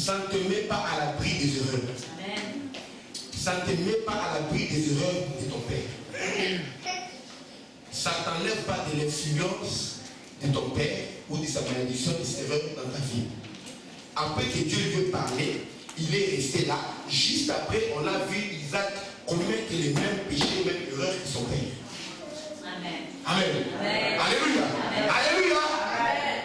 Ça ne te met pas à l'abri des erreurs. Amen. Ça ne te met pas à l'abri des erreurs de ton père. Ça ne t'enlève pas de l'influence de ton père ou de sa malédiction, de ses erreurs dans ta vie. Après que Dieu lui ait parlé, il est resté là. Juste après, on a vu Isaac commettre les mêmes péchés, les mêmes erreurs que son père. Amen. Amen. Amen. Alléluia. Amen. Alléluia. Amen.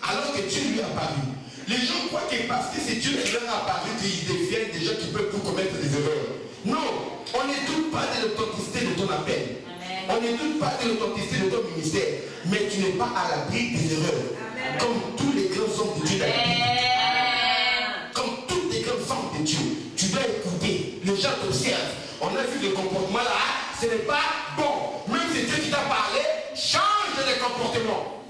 Alors que Dieu lui a apparu. Les gens croient que parce que c'est Dieu qui leur a apparu qu'ils deviennent des gens qui peuvent tout commettre des erreurs. Non, on ne doute pas de l'authenticité de ton appel. Amen. On ne doute pas de l'authenticité de ton ministère. Mais tu n'es pas à l'abri des erreurs. Amen. Comme tous les grands hommes de Dieu dans la Bible. Amen. Comme toutes les grandes femmes de Dieu. Tu dois écouter. Les gens t'observent. On a vu le comportement là. Ce n'est pas bon. Même si c'est Dieu qui t'a parlé, change de comportement.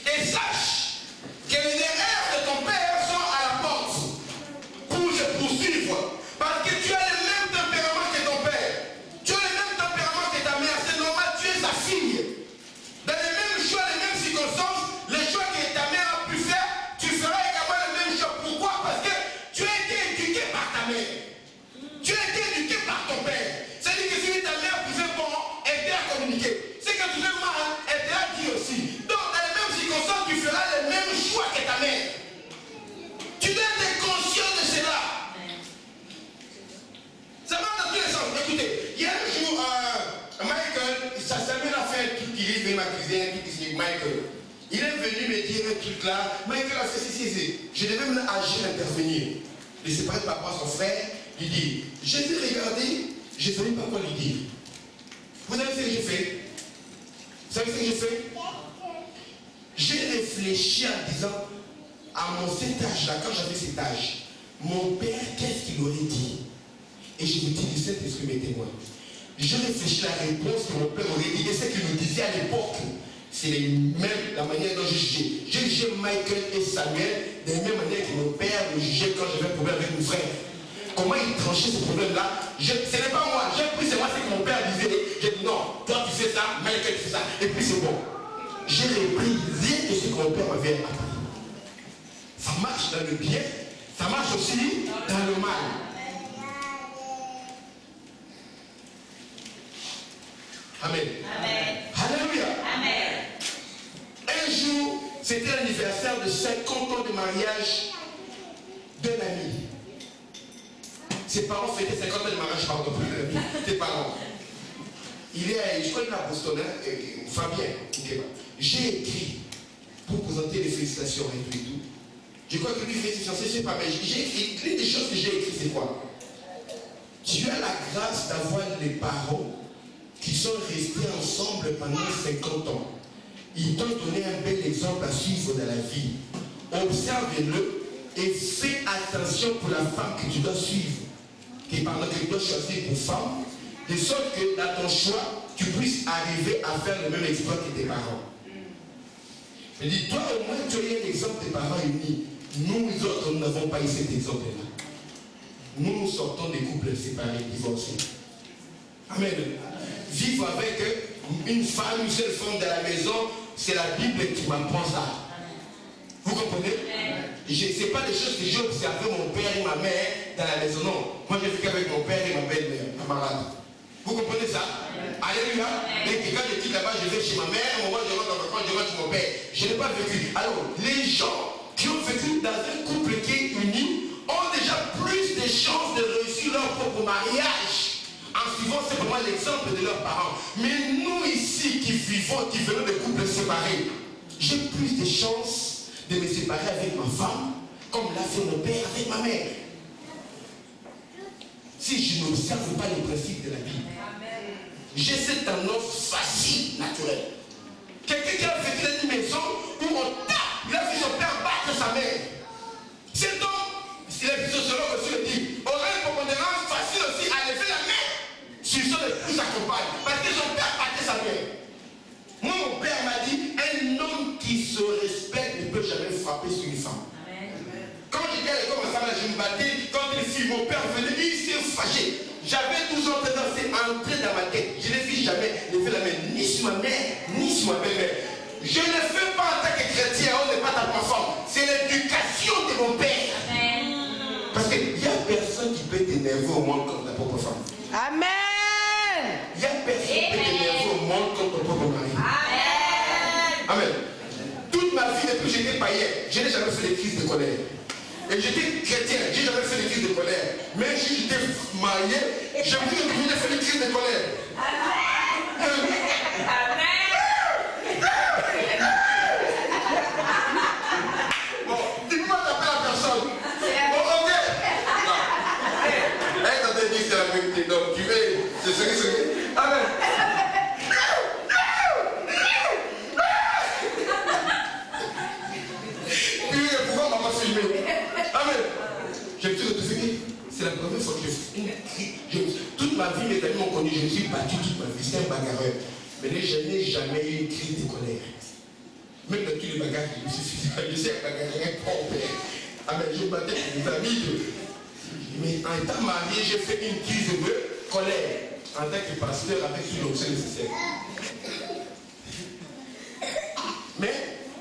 Et sache que les erreurs de ton père sont à la porte pour se poursuivre. Parce que tu as le même tempérament que ton père. Tu as le même tempérament que ta mère. C'est normal, tu es sa fille. Dans les mêmes choix, les mêmes circonstances, les choix que ta mère a pu faire, tu feras également les mêmes choix. Pourquoi? Parce que tu as été éduqué par ta mère. Tu as été éduqué par ton père. C'est-à-dire que si ta mère pouvait bon, aider à communiquer. C'est que tu fais mal, elle te l'a dit aussi. Donc, dans les mêmes circonstances, tu feras les mêmes choix que ta mère. Tu dois être conscient de cela. Ça va dans tous les sens. Écoutez, il y a un jour, Michael, Samuel a fait un truc qui est venu m'accuser, un truc qui s'est Michael. Il est venu me dire un truc là. Michael a fait ceci. Je devais même agir, intervenir. Il s'est parlé par rapport à son frère. Il dit, je vais regarder, je ne savais pas quoi lui dire. Vous savez ce que j'ai fait? Vous savez ce que j'ai fait? J'ai réfléchi en disant, à cet âge-là, quand j'avais cet âge, mon père, qu'est-ce qu'il aurait dit? Et je vous dis, du Saint-Esprit, mes témoins. J'ai réfléchi à la réponse que mon père aurait dit. Et ce qu'il nous disait à l'époque, c'est la manière dont j'ai jugé. J'ai jugé Michael et Samuel de la même manière que mon père me jugeait quand j'avais un problème avec mon frère. Comment il tranchait ce problème-là? Ce n'est pas moi. J'ai pris, c'est moi ce que mon père disait. J'ai dit non, toi tu fais ça, Michael tu fais ça. Et puis c'est bon. J'ai repris rien de ce que mon père m'avait appris. Ça marche dans le bien, ça marche aussi dans le mal. Amen. Amen. Alléluia. Amen. Un jour, c'était l'anniversaire de 50 ans de mariage d'un ami. Ses parents fêtaient 50 ans de mariage, pardon. Ses parents. Il est, je crois qu'il est à Boston, hein, Fabien. Okay. J'ai écrit pour présenter les félicitations et tout. Je crois que lui, félicitations, c'est pas mal. J'ai écrit, l'une des choses que j'ai écrit, c'est quoi? Tu as la grâce d'avoir les parents qui sont restés ensemble pendant 50 ans. Ils t'ont donné un bel exemple à suivre dans la vie. Observe-le et fais attention pour la femme que tu dois suivre. Et pendant que tu dois choisir pour femme, de sorte que dans ton choix, tu puisses arriver à faire le même exploit que tes parents. Je dis, toi au moins tu as eu un exemple de parents unis. Nous autres, nous n'avons pas eu cet exemple-là. Nous sortons des couples séparés, divorcés. Amen. Vivre avec une femme, une seule femme dans la maison, c'est la Bible qui m'apprend ça. Vous comprenez? Ce n'est pas des choses que j'ai observé mon père et ma mère dans la maison. Non. Moi, j'ai vécu avec mon père et ma belle-mère, camarade. Vous comprenez ça? Alléluia. Et quand je dis là-bas, je vais chez ma mère, au moment où je rentre dans le coin, je rentre chez mon père. Je n'ai pas vécu. Alors, les gens qui ont vécu dans un couple qui est uni ont déjà plus de chances de réussir leur propre mariage en suivant simplement l'exemple de leurs parents. Mais nous ici qui vivons, qui venons de couples séparés, j'ai plus de chances de me séparer avec ma femme, comme l'a fait mon père avec ma mère. Si je n'observe pas les principes de la Bible, j'ai cette tendance facile, naturelle. Quelqu'un qui a vécu dans une maison où on tape, il a vu son père battre sa mère. C'est donc, si les sociologues aussi le disent, aurait une prépondérance facile aussi à lever la main sur son épouse, sa compagne, parce que son père battait sa mère. Moi, mon père m'a dit, un homme qui se respecte ne peut jamais frapper sur une femme. Quand j'étais à l'école, je me battais. Quand une fille, mon père venait, il s'est fâché. J'avais 12 ans, c'est entré dans ma tête. Je ne vis jamais lever la main ni sur ma mère, ni sur ma belle-mère. Je ne le fais pas en tant que chrétien, on n'est pas ta femme. C'est l'éducation de mon père. peut t'énerver au monde comme ta propre femme. Amen. Il n'y a personne qui peut t'énerver au monde comme ton propre mari. Amen. Toute ma vie, depuis que j'étais païen, je n'ai jamais fait des crises de colère. Et j'étais chrétien, je n'ai jamais fait des crises de colère. Mais si j'étais marié, je me dis que je faire des crises de colère. Bon, dis-moi d'appeler la personne. Bon, ok. Elle t'a dit que c'est la vérité, donc tu veux, c'est ce que c'est. Amen. Amen. Je me suis retrouvé, c'est la première fois que je fais une crise. Toute ma vie, mes amis m'ont connu, je me suis battu toute ma vie, c'est un bagarreur. Mais je n'ai jamais eu une crise de colère. Même dans tous les bagarres, je suis un bagarreur complet. Amen. Je battais mes amis. Mais en étant marié, j'ai fait une crise de colère. En tant que pasteur, avec tout l'option nécessaire. Mais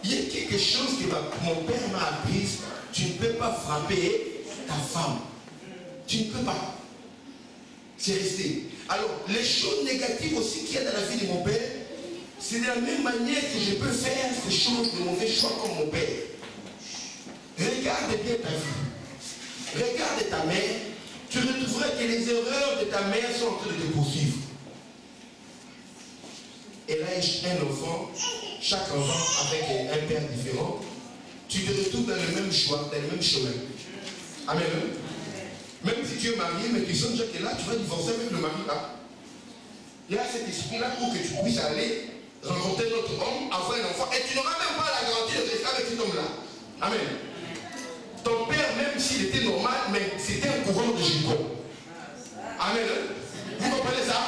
il y a quelque chose que mon père m'a appris. Tu ne peux pas frapper ta femme. Tu ne peux pas. C'est resté. Alors, les choses négatives aussi qu'il y a dans la vie de mon père, c'est de la même manière que je peux faire ces choses de mauvais choix comme mon père. Regarde bien ta vie. Regarde ta mère. Tu retrouveras que les erreurs de ta mère sont en train de te poursuivre. Elle a un enfant, chaque enfant avec un père différent. Tu te retrouves dans le même choix, dans le même chemin. Amen. Même si tu es marié, mais tu sens déjà que là, tu vas divorcer avec le mari là. Il y a cet esprit-là pour que tu puisses aller rencontrer notre homme, avoir un enfant, et tu n'auras même pas la garantie de rester avec cet homme-là. Amen. Ton père, même s'il était normal, mais c'était un courant de gigot. Amen. Vous comprenez ça?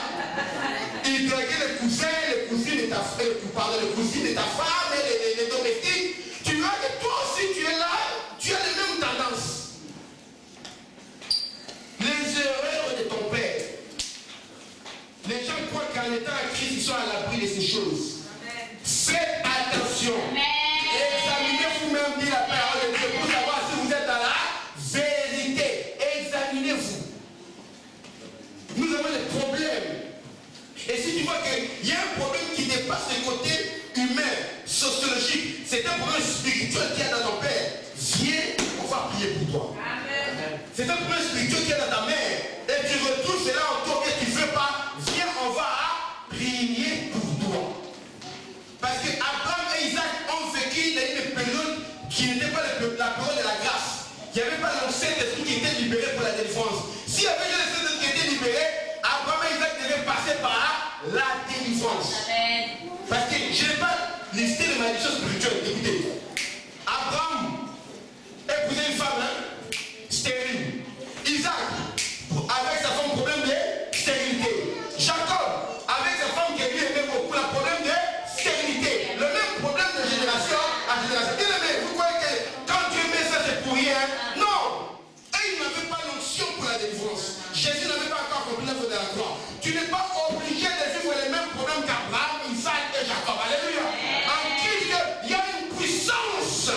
Il draguait les cousins, les cousines de ta femme, les cousines de ta femme, et les domestiques. Tu vois que toi aussi tu es là, tu as les mêmes tendances. Les erreurs de ton père. Les gens croient qu'en étant à Christ, ils sont à l'abri de ces choses. Amen. Faites attention. Examinez vous-même, dit la parole de Dieu, pour savoir si vous êtes dans la vérité. Examinez-vous. Nous avons des problèmes. Et si tu vois qu'il y a un problème qui dépasse le côté humain, sociologique, c'est un problème spirituel qu'il y a dans ton père, viens, on va prier pour toi. Amen. C'est un problème spirituel qu'il y a dans ta mère, et tu retrouves cela en toi que tu ne veux pas, viens, on va prier pour toi. Parce que Abraham et Isaac ont vécu dans une période qui n'était pas la période de la grâce. Il n'y avait pas l'ancien esprit qui était libéré pour la délivrance. S'il y avait l'ancien esprit qui était libéré, Abraham et Isaac devaient passer par la délivrance. Amen. Parce que je n'ai pas listé de malédictions spirituelles. Écoutez, Abraham épousait une femme stérile. Isaac, avec sa femme, problème de stérilité. Jacob, avec sa femme qui lui aimait beaucoup, le problème de stérilité. Le même problème de génération à génération. Bien aimé, vous croyez que quand Dieu met ça, c'est pour rien? Non! Et il n'avait pas l'onction pour la délivrance. Jésus n'avait pas encore accompli l'œuvre de la croix. Tu n'es pas obligé de vivre les mêmes problèmes qu'Abraham, Isaac et Jacob. Alléluia. En Christ, il y a une puissance.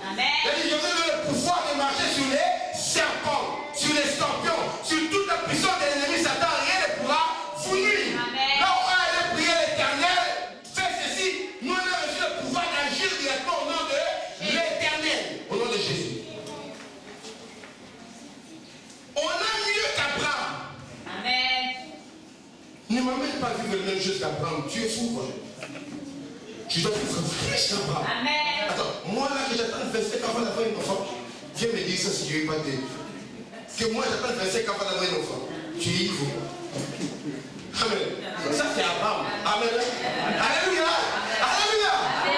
Amen. Il y a le pouvoir de marcher sur les serpents, sur les scorpions, sur toute la puissance de l'ennemi Satan. Rien ne pourra vous nuire. Là où on a allé prier l'Éternel, fais ceci. Nous on a reçu le pouvoir d'agir directement au nom de l'Éternel. Au nom de Jésus. On a mieux qu'Abraham. Amen. Ne m'amène pas à vivre la même chose qu'Abraham. Tu es fou, quoi. Tu dois vivre plus qu'Abraham. Amen. Attends, moi là que j'attends 25 ans avant d'avoir un enfant, viens me dire ça si tu ne veux pas dire. Que moi j'attends 25 ans avant d'avoir un enfant. Tu y vas. Amen. Ça c'est Abraham. Amen. Alléluia. Alléluia.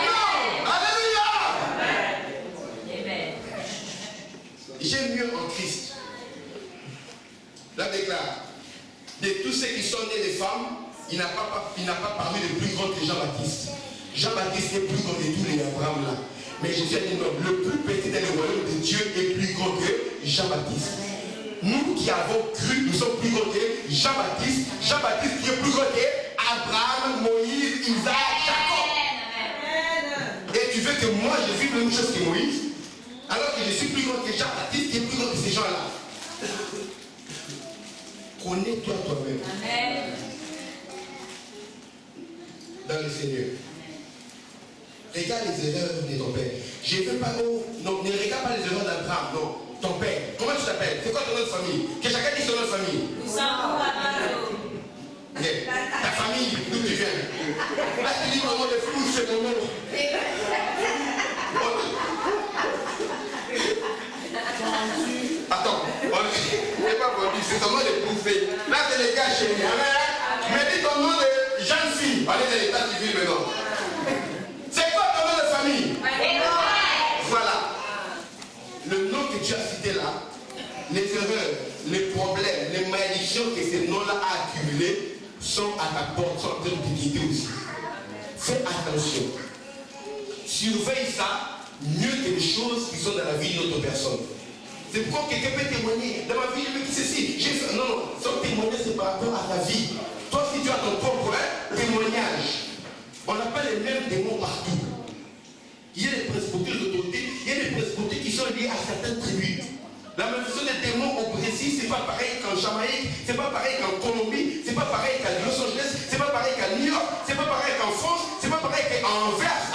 Non. Alléluia. Amen. J'ai mieux en Christ. La déclare. De tous ceux qui sont nés des femmes, il n'a pas parlé de plus grand que Jean-Baptiste. Jean-Baptiste est plus grand que tous les Abraham là. Mais Jésus a dit non, le plus petit dans le royaume de Dieu est plus grand que Jean-Baptiste. Nous qui avons cru, nous sommes plus grands que Jean-Baptiste. Jean-Baptiste qui est plus grand que Abraham, Moïse, Isaac, Jacob. Et tu veux que moi je vive la même chose que Moïse, alors que je suis plus grand que Jean-Baptiste qui est plus grand que ces gens-là. connais-toi toi-même. Amen. Dans le Seigneur. Regarde les erreurs de ton père. Je ne veux pas, non, ne regarde pas les erreurs d'Abraham, non. Ton père. Comment tu t'appelles? C'est quoi ton nom de famille? Que chacun dise son nom de famille. Ta famille, d'où tu viens? Là, tu dis mon nom de fou, c'est mon nom. Attends, c'est pas vendu, c'est ton nom de bouffée. Là, c'est les gars chéris. Amen. Mais dis ton nom de jeune fille. Allez dans l'état civil maintenant. C'est quoi ton nom de famille? Voilà. Le nom que tu as cité là, les erreurs, les problèmes, les malédictions que ces noms-là ont accumulés sont à ta porte, sont en train de te guider aussi. Fais attention. Surveille ça mieux que les choses qui sont dans la vie d'autres personnes. C'est pourquoi quelqu'un peut témoigner. Dans ma vie, je me dis ceci. Non, non, son témoignage, c'est par rapport à ta vie. Toi, si tu as ton propre témoignage, on n'a pas les mêmes démons partout. Il y a des principautés d'autorité, il y a des principautés qui sont liées à certaines tribus. La manifestation des démons au Brésil, c'est pas pareil qu'en Jamaïque, c'est pas pareil qu'en Colombie, c'est pas pareil qu'à Los Angeles, c'est pas pareil qu'à New York, c'est pas pareil qu'en France, c'est pas pareil qu'en Anvers.